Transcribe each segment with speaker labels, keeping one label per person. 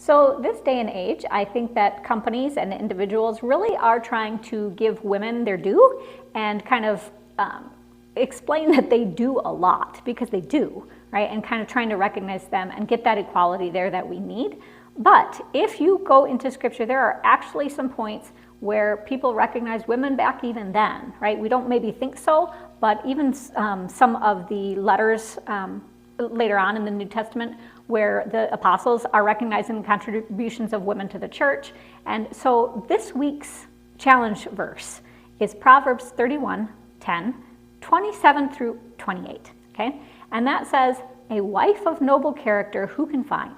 Speaker 1: So this day and age, I think that companies and individuals really are trying to give women their due and kind of explain that they do a lot, because they do, right? And kind of trying to recognize them and get that equality there that we need. But if you go into scripture, there are actually some points where people recognize women back even then, right? We don't maybe think so, but even some of the letters later on in the New Testament where the apostles are recognizing the contributions of women to the church. And so this week's challenge verse is Proverbs 31:10, 27 through 28, okay? And that says, "A wife of noble character who can find?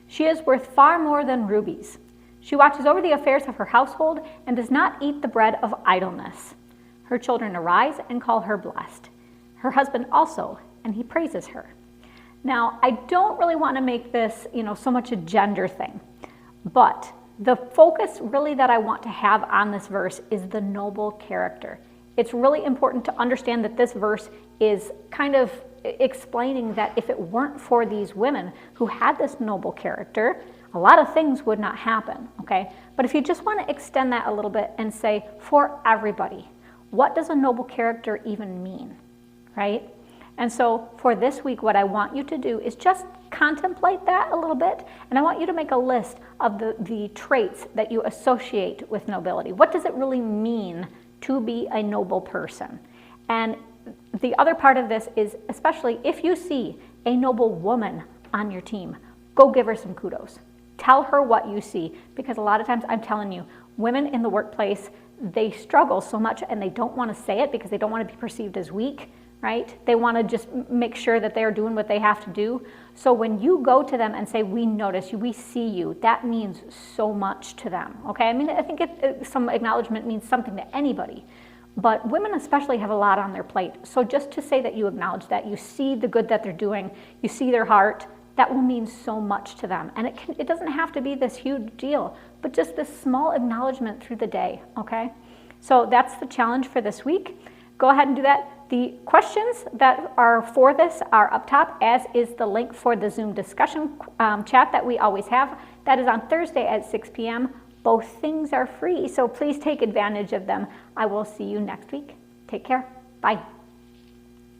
Speaker 1: She is worth far more than rubies. She watches over the affairs of her household and does not eat the bread of idleness. Her children arise and call her blessed. Her husband also, and he praises her." Now, I don't really want to make this, so much a gender thing, but the focus really that I want to have on this verse is the noble character. It's really important to understand that this verse is kind of explaining that if it weren't for these women who had this noble character, a lot of things would not happen, okay? But if you just want to extend that a little bit and say, for everybody, what does a noble character even mean, right? And so for this week, what I want you to do is just contemplate that a little bit, and I want you to make a list of the traits that you associate with nobility. What does it really mean to be a noble person? And the other part of this is, especially if you see a noble woman on your team, go give her some kudos. Tell her what you see, because a lot of times, I'm telling you, women in the workplace, they struggle so much and they don't want to say it because they don't want to be perceived as weak, right? They want to just make sure that they are doing what they have to do. So when you go to them and say, "We notice you, we see you," that means so much to them, okay? I mean, I think some acknowledgement means something to anybody, but women especially have a lot on their plate. So just to say that you acknowledge that, you see the good that they're doing, you see their heart, that will mean so much to them. And it doesn't have to be this huge deal, but just this small acknowledgement through the day, okay? So that's the challenge for this week. Go ahead and do that. The questions that are for this are up top, as is the link for the Zoom discussion chat that we always have. That is on Thursday at 6 p.m. Both things are free, so please take advantage of them. I will see you next week. Take care. Bye.